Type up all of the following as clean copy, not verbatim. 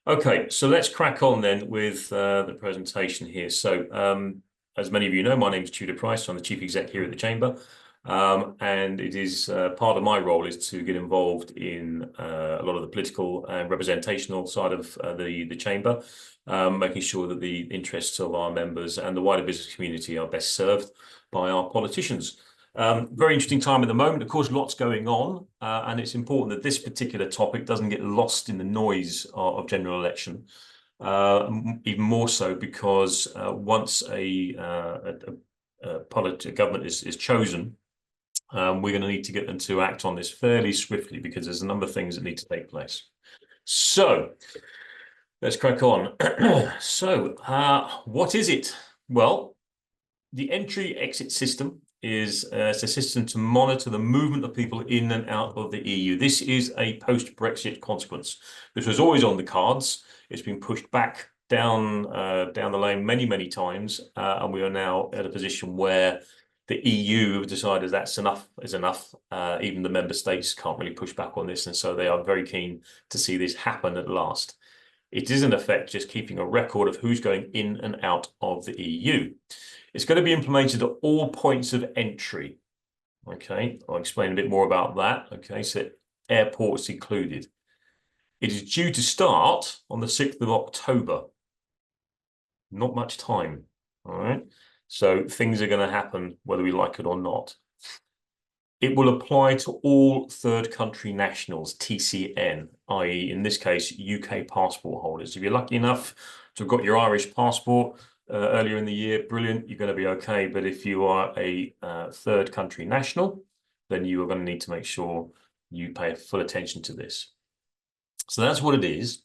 Okay, so let's crack on then with the presentation here. So, as many of you know, my name is Tudor Price. I'm the Chief Exec here at the Chamber, and it is part of my role is to get involved in a lot of the political and representational side of the Chamber, making sure that the interests of our members and the wider business community are best served by our politicians. Very interesting time at the moment. Of course, lots going on, and it's important that this particular topic doesn't get lost in the noise of general election. Even more so because once a government is chosen, we're going to need to get them to act on this fairly swiftly because there's a number of things that need to take place. So let's crack on. So what is it? Well, the entry-exit system is it's a system to monitor the movement of people in and out of the EU. This is a post-Brexit consequence. This was always on the cards. It's been pushed back down the lane many times, and we are now at a position where the EU have decided that's enough is enough. Even the member states can't really push back on this, and so they are very keen to see this happen at last. It is in effect just keeping a record of who's going in and out of the EU. It's going to be implemented at all points of entry. Okay, I'll explain a bit more about that. Okay, so airports included. It is due to start on the 6th of October. Not much time, all right? So things are going to happen whether we like it or not. It will apply to all third country nationals, TCN, i.e. in this case, UK passport holders. If you're lucky enough to have got your Irish passport earlier in the year, brilliant, you're going to be okay. But if you are a third country national, then you are going to need to make sure you pay full attention to this. So that's what it is.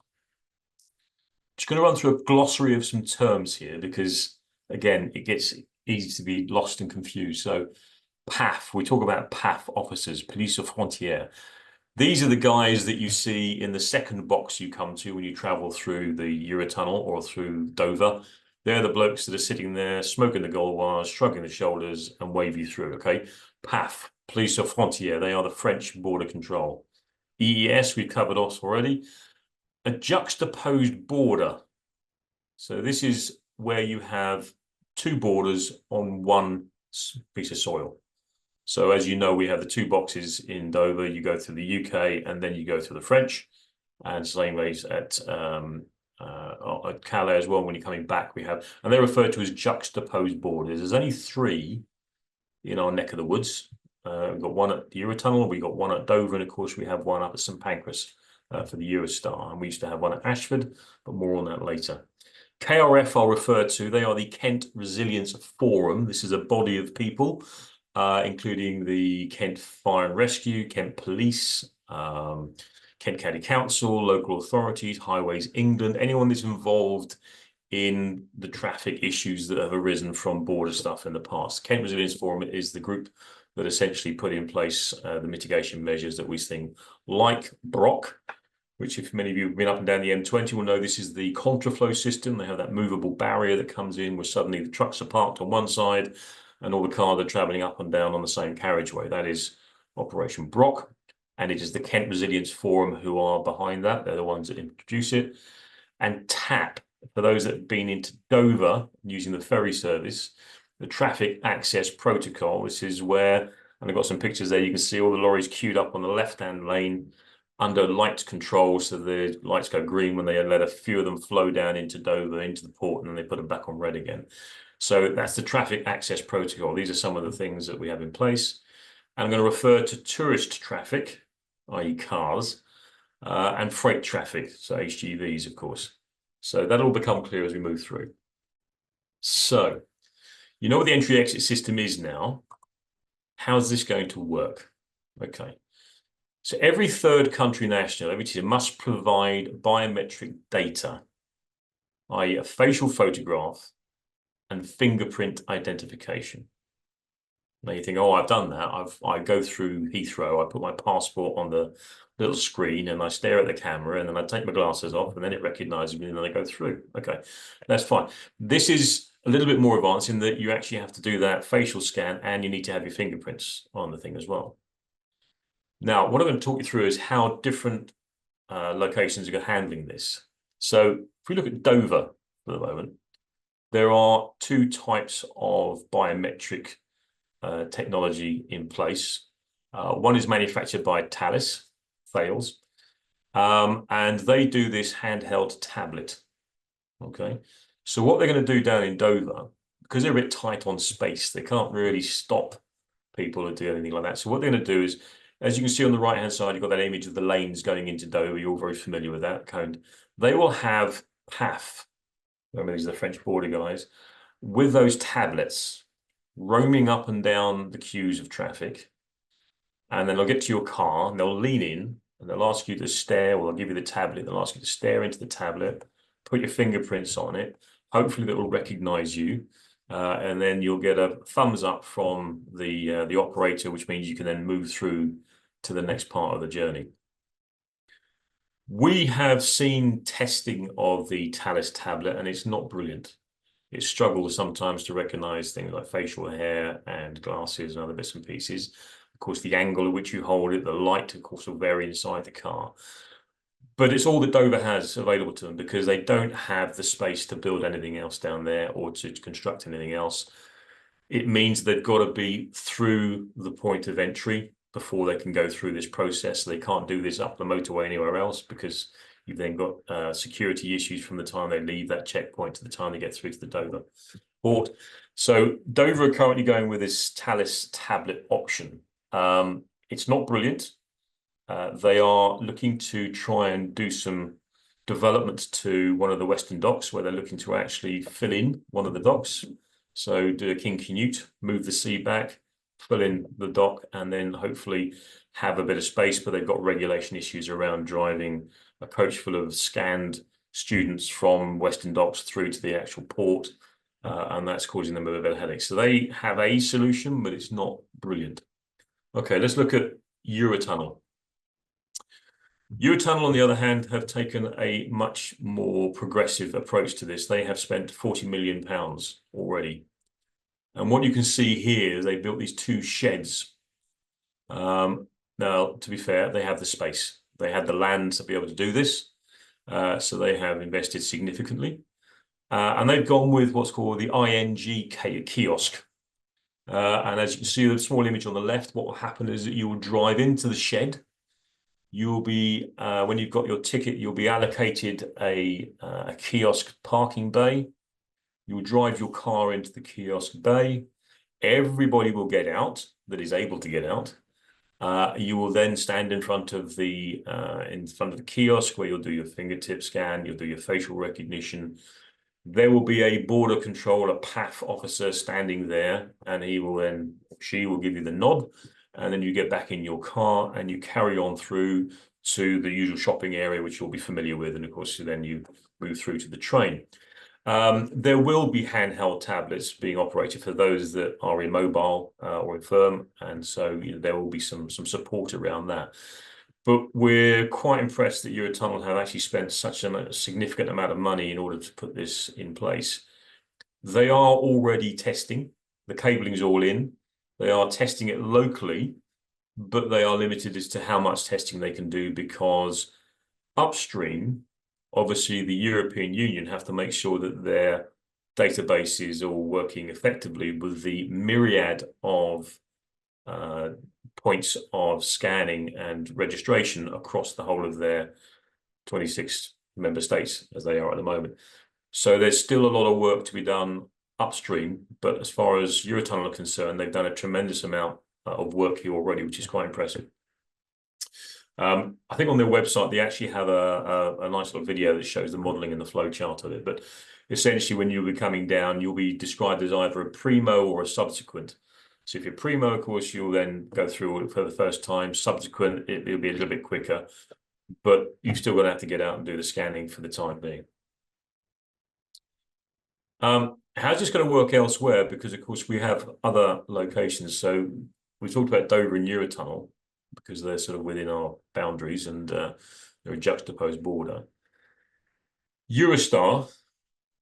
Just going to run through a glossary of some terms here because, again, it gets easy to be lost and confused. So PAF, we talk about PAF officers, Police aux Frontières. These are the guys that you see in the second box you come to when you travel through the Eurotunnel or through Dover. They're the blokes that are sitting there, smoking the gold bars, shrugging the shoulders, and wave you through, okay? PAF, Police aux Frontières, they are the French border control. EES, we've covered off already. A juxtaposed border. So this is where you have two borders on one piece of soil. So as you know, we have the two boxes in Dover. You go through the UK and then you go through the French. And same ways at Calais as well. When you're coming back, we have, and they're referred to as juxtaposed borders. There's only three in our neck of the woods. We've got one at the Eurotunnel, we've got one at Dover, and of course we have one up at St Pancras for the Eurostar. And we used to have one at Ashford, but more on that later. KREF I'll refer to, they are the Kent Resilience Forum. This is a body of people, including the Kent Fire and Rescue, Kent Police, Kent County Council, local authorities, Highways England, anyone that's involved in the traffic issues that have arisen from border stuff in the past. Kent Resilience Forum is the group that essentially put in place the mitigation measures that we see, like Brock, which if many of you have been up and down the M20 will know this is the contraflow system. They have that movable barrier that comes in where suddenly the trucks are parked on one side and all the cars are traveling up and down on the same carriageway. That is Operation Brock. And it is the Kent Resilience Forum who are behind that. They're the ones that introduce it. And TAP, for those that have been into Dover using the ferry service, the Traffic Access Protocol. This is where, and I've got some pictures there, you can see all the lorries queued up on the left-hand lane under light control, so the lights go green when they let a few of them flow down into Dover, into the port, and then they put them back on red again. So that's the Traffic Access Protocol. These are some of the things that we have in place. And I'm going to refer to tourist traffic, i.e. cars, and freight traffic, so HGVs, of course. So that'll become clear as we move through. So, you know what the entry-exit system is now. How's this going to work? Okay. So every third country national, every team must provide biometric data, i.e. a facial photograph and fingerprint identification. Now you think, oh, I've done that. I go through Heathrow, I put my passport on the little screen and I stare at the camera and then I take my glasses off and then it recognizes me and then I go through. Okay, that's fine. This is a little bit more advanced in that you actually have to do that facial scan and you need to have your fingerprints on the thing as well. Now, what I'm going to talk you through is how different locations are handling this. So if we look at Dover for the moment, there are two types of biometric technology in place. One is manufactured by Thales, Thales, and they do this handheld tablet. Okay, so what they're going to do down in Dover, because they're a bit tight on space, they can't really stop people or do anything like that. So what they're going to do is, as you can see on the right-hand side, you've got that image of the lanes going into Dover. You're all very familiar with that code. They will have PAF, remember these are the French border guys, with those tablets roaming up and down the queues of traffic. And then they'll get to your car and they'll lean in and they'll ask you to stare, or they'll give you the tablet. They'll ask you to stare into the tablet, put your fingerprints on it. Hopefully that will recognize you. And then you'll get a thumbs up from the operator, which means you can then move through to the next part of the journey. We have seen testing of the Thales tablet, and it's not brilliant. It struggles sometimes to recognize things like facial hair and glasses and other bits and pieces. Of course, the angle at which you hold it, the light, of course, will vary inside the car. But it's all that Dover has available to them because they don't have the space to build anything else down there or to construct anything else. It means they've got to be through the point of entry before they can go through this process. They can't do this up the motorway anywhere else because you've then got security issues from the time they leave that checkpoint to the time they get through to the Dover port. So Dover are currently going with this Thales tablet option. It's not brilliant. They are looking to try and do some development to one of the Western docks where they're looking to actually fill in one of the docks. So do a King Canute, move the sea back, fill in the dock, and then hopefully have a bit of space, but they've got regulation issues around driving a coach full of scanned students from Western docks through to the actual port, and that's causing them a bit of a headache. So they have a solution, but it's not brilliant. Okay, let's look at Eurotunnel. Eurotunnel, on the other hand, have taken a much more progressive approach to this. They have spent £40 million already. And what you can see here is they built these two sheds. Now, to be fair, they have the space. They had the land to be able to do this. So they have invested significantly. And they've gone with what's called the ING kiosk. And as you can see, the small image on the left, what will happen is that you will drive into the shed. You'll be, when you've got your ticket, you'll be allocated a kiosk parking bay. You'll drive your car into the kiosk bay. Everybody will get out that is able to get out. You will then stand in front of the kiosk where you'll do your fingertip scan, you'll do your facial recognition. There will be a border control, a PAF officer standing there, and she will give you the nod, and then you get back in your car and you carry on through to the usual shopping area, which you'll be familiar with, and of course then you move through to the train. There will be handheld tablets being operated for those that are immobile or infirm, and so there will be some support around that. But we're quite impressed that Eurotunnel have actually spent such a significant amount of money in order to put this in place. They are already testing. The cabling is all in. They are testing it locally, but they are limited as to how much testing they can do because upstream, obviously, the European Union have to make sure that their databases are all working effectively with the myriad of points of scanning and registration across the whole of their 26 member states as they are at the moment. So there's still a lot of work to be done upstream, but as far as Eurotunnel are concerned, they've done a tremendous amount of work here already, which is quite impressive. I think on their website, they actually have a nice little video that shows the modeling and the flow chart of it. But essentially, when you'll be coming down, you'll be described as either a primo or a subsequent. So if you're primo, of course, you'll then go through it for the first time. Subsequent, it'll be a little bit quicker, but you've still got to have to get out and do the scanning for the time being. How's this going to work elsewhere? Because, of course, we have other locations. So we talked about Dover and Eurotunnel because they're sort of within our boundaries and they're a juxtaposed border. Eurostar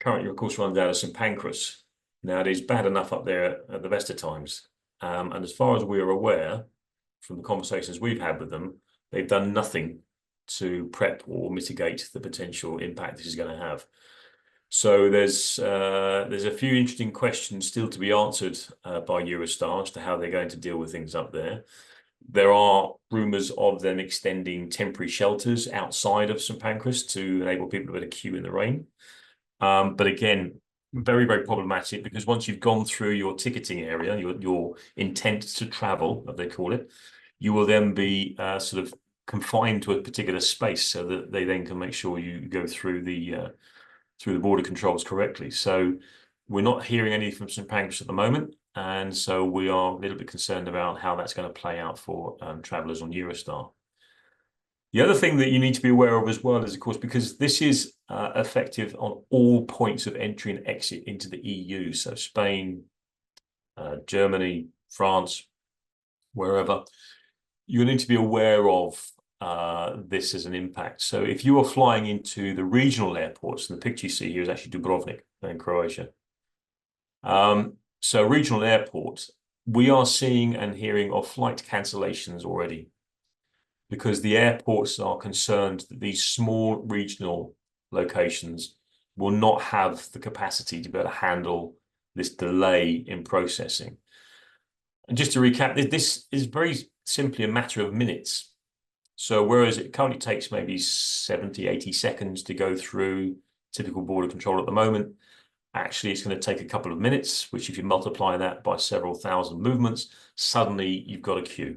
currently, of course, runs out of St Pancras. Now, it is bad enough up there at the best of times. And as far as we're aware, from the conversations we've had with them, they've done nothing to prep or mitigate the potential impact this is going to have. So there's a few interesting questions still to be answered by Eurostar as to how they're going to deal with things up there. There are rumours of them extending temporary shelters outside of St Pancras to enable people to be able to queue in the rain. But again, very, very problematic, because once you've gone through your ticketing area, your intent to travel, as they call it, you will then be sort of confined to a particular space so that they then can make sure you go through the border controls correctly. So we're not hearing anything from St Pancras at the moment, and so we are a little bit concerned about how that's going to play out for travellers on Eurostar. The other thing that you need to be aware of as well is, of course, because this is effective on all points of entry and exit into the EU, so Spain, Germany, France, wherever, you need to be aware of this as an impact. So if you are flying into the regional airports, and the picture you see here is actually Dubrovnik in Croatia. So regional airports, we are seeing and hearing of flight cancellations already, because the airports are concerned that these small regional locations will not have the capacity to be able to handle this delay in processing. And just to recap, this is very simply a matter of minutes. So whereas it currently takes maybe 70, 80 seconds to go through typical border control at the moment, actually it's going to take a couple of minutes, which if you multiply that by several thousand movements, suddenly you've got a queue.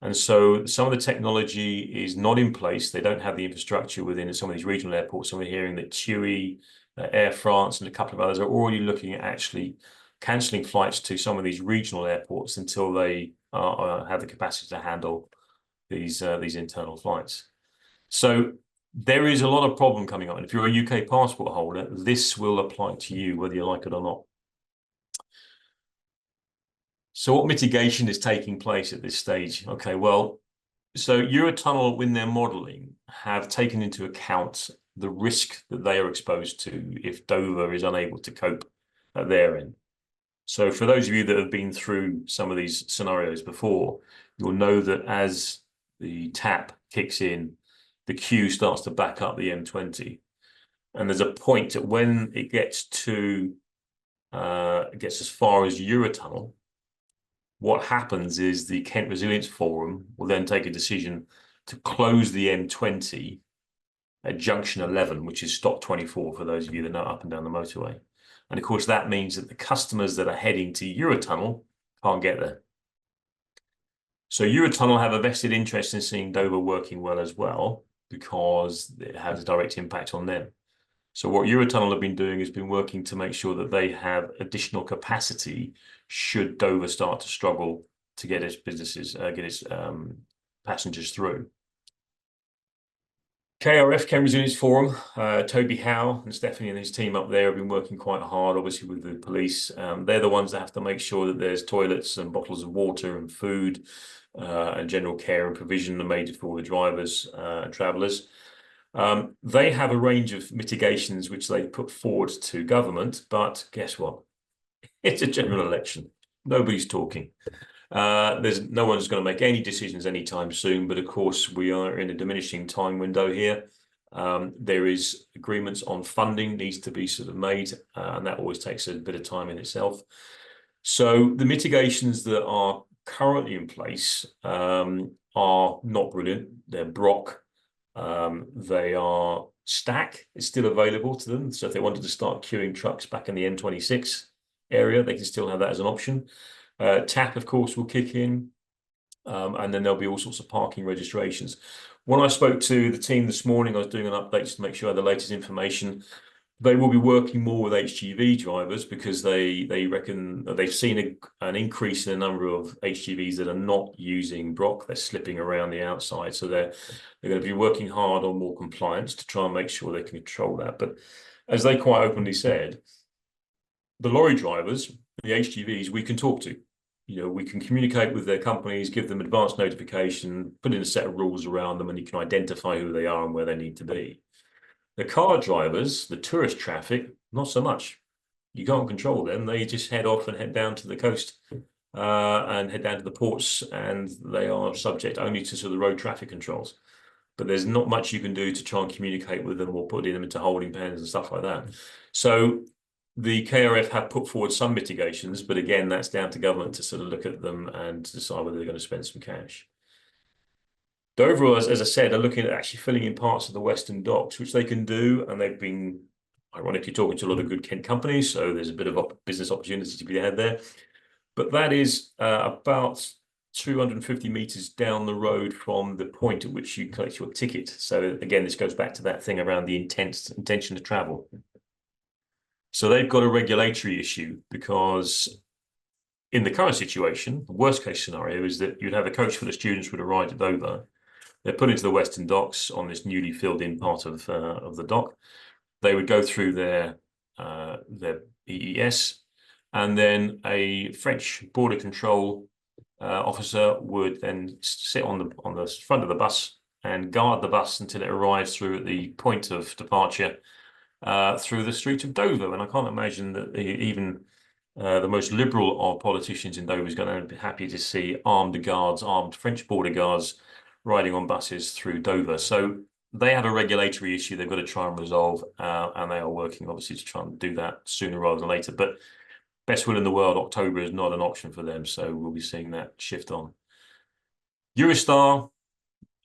And so some of the technology is not in place. They don't have the infrastructure within some of these regional airports. So we're hearing that TUI, Air France, and a couple of others are already looking at actually cancelling flights to some of these regional airports until they have the capacity to handle these internal flights. So there is a lot of problem coming on. If you're a UK passport holder, this will apply to you, whether you like it or not. So what mitigation is taking place at this stage? Okay, well, so Eurotunnel, in their modelling, have taken into account the risk that they are exposed to if Dover is unable to cope at their end. So for those of you that have been through some of these scenarios before, you'll know that as the tap kicks in, the queue starts to back up the M20. And there's a point at when it gets as far as Eurotunnel, what happens is the Kent Resilience Forum will then take a decision to close the M20 at junction 11, which is stop 24 for those of you that know up and down the motorway. And of course, that means that the customers that are heading to Eurotunnel can't get there. So Eurotunnel have a vested interest in seeing Dover working well as well, because it has a direct impact on them. So what Eurotunnel have been doing has been working to make sure that they have additional capacity should Dover start to struggle to get its businesses, get its passengers through. KREF, Kent Resilience Forum, Toby Howe and Stephanie and his team up there have been working quite hard, obviously, with the police. They're the ones that have to make sure that there's toilets and bottles of water and food and general care and provision are made for the drivers and travellers. They have a range of mitigations which they put forward to government, but guess what? It's a general election. Nobody's talking. There's no one's going to make any decisions anytime soon, but of course we are in a diminishing time window here. There is agreements on funding needs to be sort of made, and that always takes a bit of time in itself. So the mitigations that are currently in place are not brilliant. They're Brock. They are Stack is still available to them. So if they wanted to start queuing trucks back in the M26 area, they can still have that as an option. TAP, of course, will kick in, and then there'll be all sorts of parking registrations. When I spoke to the team this morning, I was doing an update just to make sure I had the latest information. They will be working more with HGV drivers because they reckon that they've seen an increase in the number of HGVs that are not using Brock. They're slipping around the outside, so they're going to be working hard on more compliance to try and make sure they can control that. But as they quite openly said, the lorry drivers, the HGVs, we can talk to. You know, we can communicate with their companies, give them advance notification, put in a set of rules around them, and you can identify who they are and where they need to be. The car drivers, the tourist traffic, not so much. You can't control them. They just head off and head down to the coast and head down to the ports, and they are subject only to sort of road traffic controls. but there's not much you can do to try and communicate with them or putting them into holding pens and stuff like that. So the KRF have put forward some mitigations, but again, that's down to government to sort of look at them and decide whether they're going to spend some cash. Dover, as I said, are looking at actually filling in parts of the Western Docks, which they can do, and they've been ironically talking to a lot of good Kent companies, so there's a bit of business opportunity to be had there. But that is about 250 meters down the road from the point at which you collect your ticket. So again, this goes back to that thing around the intention to travel. So they've got a regulatory issue because in the current situation, the worst case scenario is that you'd have a coach full of students would arrive at Dover. They're put into the Western Docks on this newly filled in part of the dock. They would go through their EES, and then a French border control officer would then sit on the front of the bus and guard the bus until it arrives through at the point of departure through the streets of Dover. And I can't imagine that even the most liberal of politicians in Dover is going to be happy to see armed French border guards riding on buses through Dover. So they have a regulatory issue they've got to try and resolve, and they are working obviously to try and do that sooner rather than later. But best will in the world, October is not an option for them, so we'll be seeing that shift on. Eurostar,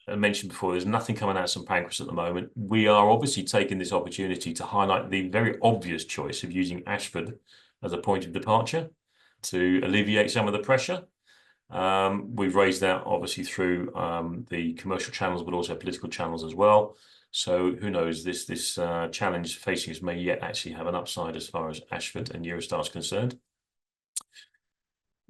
I mentioned before, there's nothing coming out of St Pancras at the moment. We are obviously taking this opportunity to highlight the very obvious choice of using Ashford as a point of departure to alleviate some of the pressure. We've raised that obviously through the commercial channels, but also political channels as well. So who knows, this challenge facing us may yet actually have an upside as far as Ashford and Eurostar is concerned.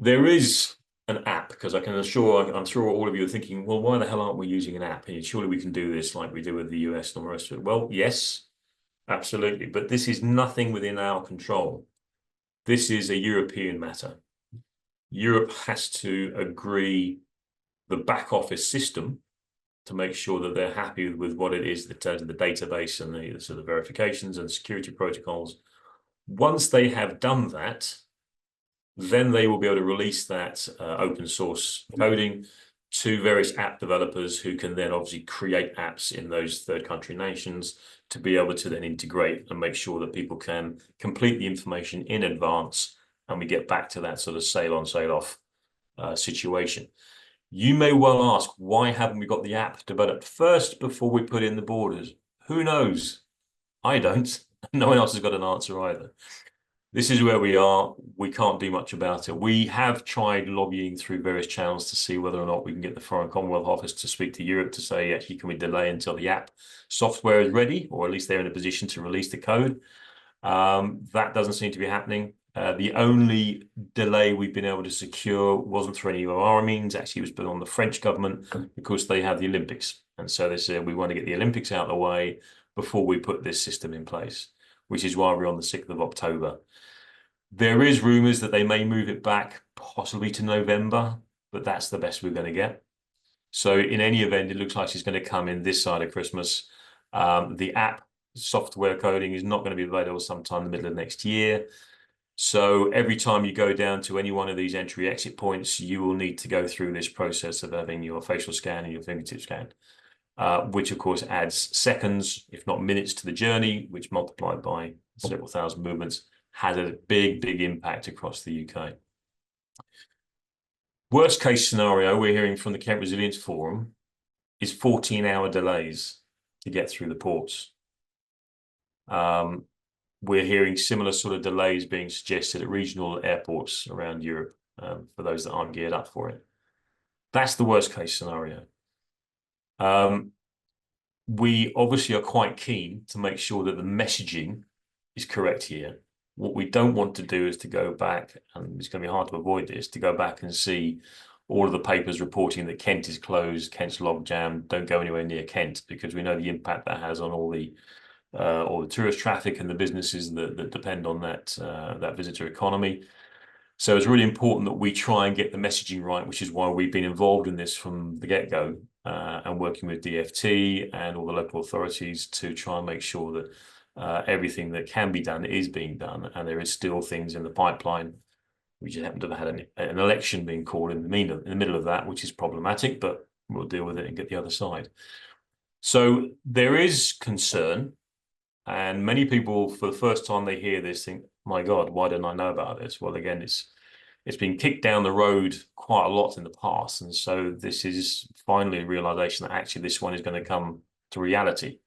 There is an app, because I'm sure all of you are thinking, well, why the hell aren't we using an app? And surely we can do this like we do with the US and all the rest of it. Well, yes, absolutely. But this is nothing within our control. This is a European matter. Europe has to agree the back office system to make sure that they're happy with what it is in terms of the database and the sort of verifications and security protocols. Once they have done that, then they will be able to release that open source coding to various app developers who can then obviously create apps in those third country nations to be able to then integrate and make sure that people can complete the information in advance, and we get back to that sort of sail on, sail off situation. You may well ask, why haven't we got the app developed first before we put in the borders? Who knows? I don't. No one else has got an answer either. This is where we are. We can't do much about it. We have tried lobbying through various channels to see whether or not we can get the Foreign Commonwealth Office to speak to Europe to say, actually, can we delay until the app software is ready, or at least they're in a position to release the code? That doesn't seem to be happening. The only delay we've been able to secure wasn't through any of our means. Actually, it was put on the French government because they have the Olympics. And so they said, we want to get the Olympics out of the way before we put this system in place, which is why we're on the 6th of October. There is rumours that they may move it back possibly to November, but that's the best we're going to get. So in any event, it looks like it's going to come in this side of Christmas. The app software coding is not going to be available sometime in the middle of next year. So every time you go down to any one of these entry exit points, you will need to go through this process of having your facial scan and your fingertip scan, which of course adds seconds, if not minutes, to the journey, which multiplied by several thousand movements has a big impact across the UK. Worst case scenario we're hearing from the Kent Resilience Forum is 14-hour delays to get through the ports. We're hearing similar sort of delays being suggested at regional airports around Europe for those that aren't geared up for it. That's the worst case scenario. We obviously are quite keen to make sure that the messaging is correct here. What we don't want to do is to go back, and it's going to be hard to avoid this, to go back and see all of the papers reporting that Kent is closed, Kent's log jammed, don't go anywhere near Kent, because we know the impact that has on all the tourist traffic and the businesses that depend on that visitor economy. So it's really important that we try and get the messaging right, which is why we've been involved in this from the get-go and working with DFT and all the local authorities to try and make sure that everything that can be done is being done, and there is still things in the pipeline. We just happen to have had an election being called in the middle of that, which is problematic, but we'll deal with it and get the other side. So there is concern, and many people, for the first time they hear this, think, "My God, why didn't I know about this?" Well, again, it's been kicked down the road quite a lot in the past, and so this is finally a realization that actually this one is going to come to reality.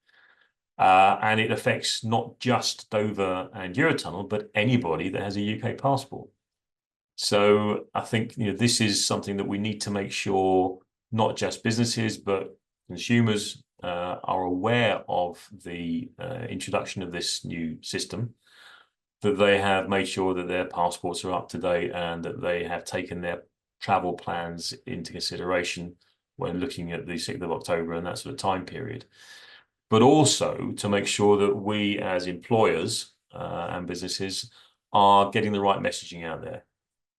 And it affects not just Dover and Eurotunnel, but anybody that has a UK passport. So I think this is something that we need to make sure not just businesses, but consumers are aware of the introduction of this new system, that they have made sure that their passports are up to date and that they have taken their travel plans into consideration when looking at the 6th of October and that sort of time period. But also to make sure that we as employers and businesses are getting the right messaging out there.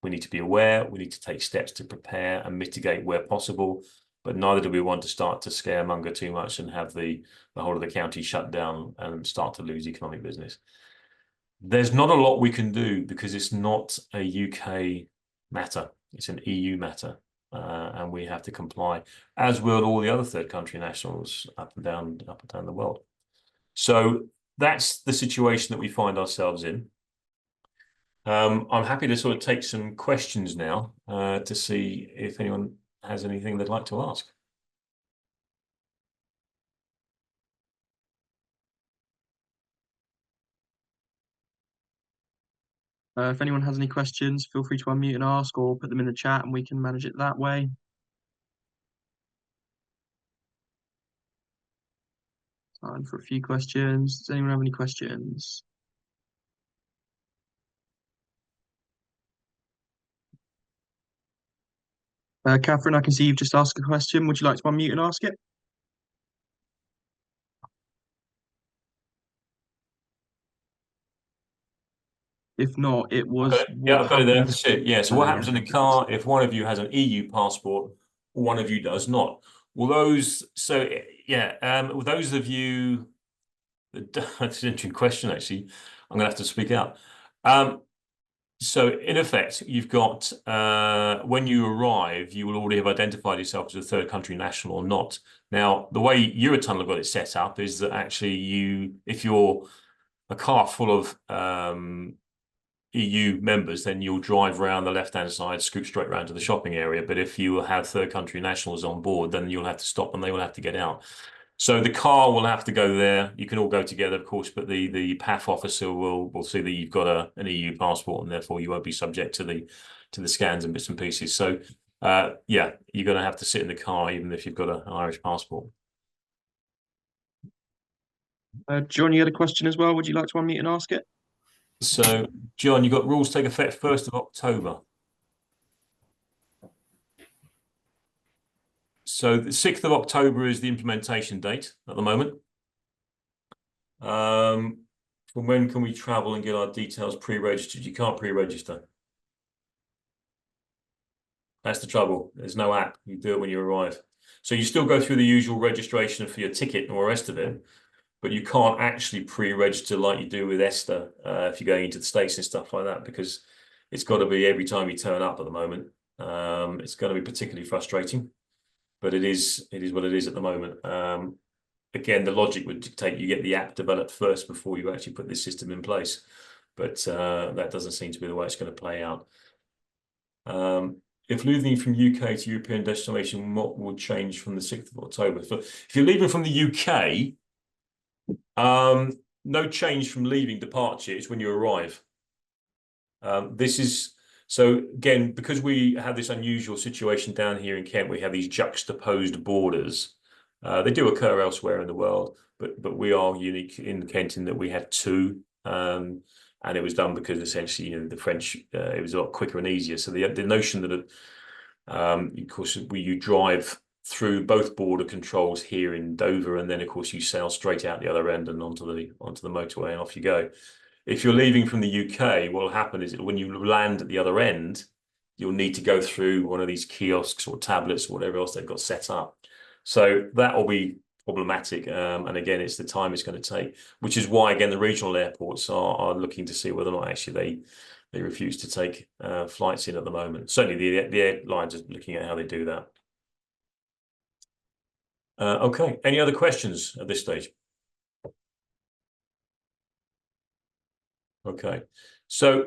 We need to be aware, we need to take steps to prepare and mitigate where possible, but neither do we want to start to scaremonger too much and have the whole of the county shut down and start to lose economic business. There's not a lot we can do because it's not a UK matter, it's an EU matter. And we have to comply, as will all the other third country nationals up and down the world. So that's the situation that we find ourselves in. I'm happy to sort of take some questions now to see if anyone has anything they'd like to ask. If anyone has any questions, feel free to unmute and ask, or put them in the chat and we can manage it that way. Time for a few questions. Does anyone have any questions? Catherine, I can see you've just asked a question. Would you like to unmute and ask it? If not, it was Yeah, I've got it there. happens. That's it. Yeah. So what happens in a car if one of you has an EU passport, one of you does not? Well, those. So yeah. With those of you, that's an interesting question. Actually, I'm going to have to speak out. So in effect, you've got when you arrive, you will already have identified yourself as a third country national or not. Now, the way Eurotunnel have got it set up is that actually if you're a car full of EU members, then you'll drive around the left-hand side, scoot straight around to the shopping area. But if you have third country nationals on board, then you'll have to stop and they will have to get out. So the car will have to go there. You can all go together, of course, but the PAF officer will see that you've got an EU passport, and therefore you won't be subject to the scans and bits and pieces. So yeah, you're going to have to sit in the car even if you've got an Irish passport. John, you had a question as well. Would you like to unmute and ask it? So, John, you've got rules take effect 1st of October. So the 6th of October is the implementation date at the moment. From when can we travel and get our details pre-registered? You can't pre-register. That's the trouble. There's no app. You do it when you arrive. So you still go through the usual registration for your ticket and all the rest of it, but you can't actually pre-register like you do with ESTA if you're going into the States and stuff like that, because it's got to be every time you turn up at the moment. It's going to be particularly frustrating, but it is what it is at the moment. Again, the logic would dictate you get the app developed first before you actually put this system in place, but that doesn't seem to be the way it's going to play out. If leaving from UK to European destination, what will change from the 6th of October? So if you're leaving from the UK, no change from leaving departure. It's when you arrive. So again, because we have this unusual situation down here in Kent, we have these juxtaposed borders. They do occur elsewhere in the world, but we are unique in Kent in that we have two. And it was done because essentially, the French, it was a lot quicker and easier. So the notion that, of course, you drive through both border controls here in Dover, and then of course you sail straight out the other end and onto the motorway, and off you go. If you're leaving from the UK, what will happen is that when you land at the other end, you'll need to go through one of these kiosks or tablets or whatever else they've got set up. So that will be problematic. And again, it's the time it's going to take, which is why, again, the regional airports are looking to see whether or not actually they refuse to take flights in at the moment. Certainly the airlines are looking at how they do that. Okay, any other questions at this stage? Okay, so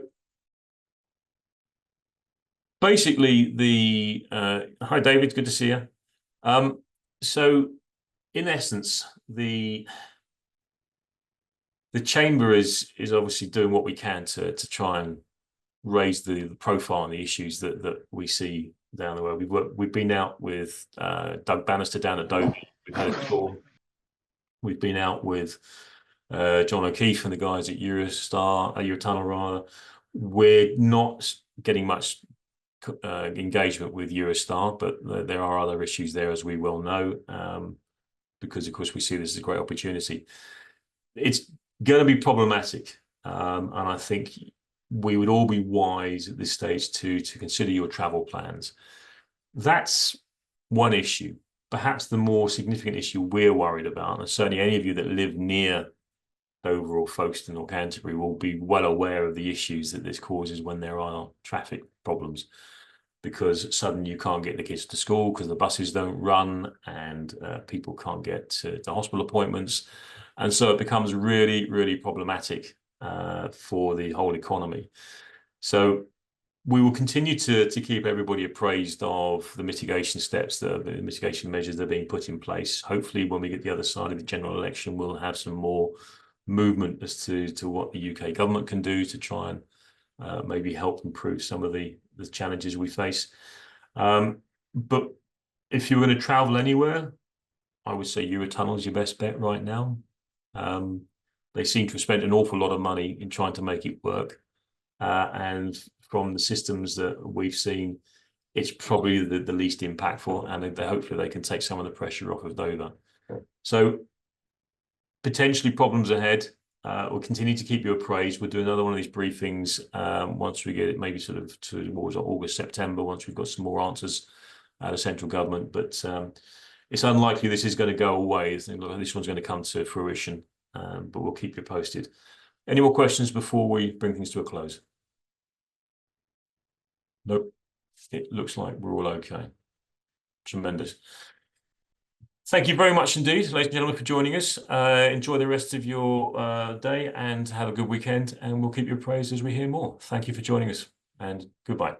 basically hi David, good to see you. So in essence, the chamber is obviously doing what we can to try and raise the profile and the issues that we see down the road. We've been out with Doug Bannister down at Dover. We've had a tour. We've been out with John O'Keefe and the guys at Eurotunnel rather. We're not getting much engagement with Eurostar, but there are other issues there, as we well know, because of course we see this as a great opportunity. It's going to be problematic, and I think we would all be wise at this stage to consider your travel plans. That's one issue. Perhaps the more significant issue we're worried about, and certainly any of you that live near Dover or Folkestone or Canterbury will be well aware of the issues that this causes when there are traffic problems, because suddenly you can't get the kids to school because the buses don't run, and people can't get to hospital appointments. And so it becomes really, really problematic for the whole economy. So we will continue to keep everybody appraised of the mitigation steps, the mitigation measures that are being put in place. Hopefully, when we get the other side of the general election, we'll have some more movement as to what the UK government can do to try and maybe help improve some of the challenges we face. But if you're going to travel anywhere, I would say Eurotunnel is your best bet right now. They seem to have spent an awful lot of money in trying to make it work. And from the systems that we've seen, it's probably the least impactful, and hopefully they can take some of the pressure off of Dover. So potentially problems ahead. We'll continue to keep you appraised. We'll do another one of these briefings once we get it, maybe sort of towards August, September, once we've got some more answers out of central government. But it's unlikely this is going to go away. This one's going to come to fruition, but we'll keep you posted. Any more questions before we bring things to a close? Nope. It looks like we're all okay. Tremendous. Thank you very much indeed, ladies and gentlemen, for joining us. Enjoy the rest of your day and have a good weekend, and we'll keep you appraised as we hear more. Thank you for joining us, and goodbye.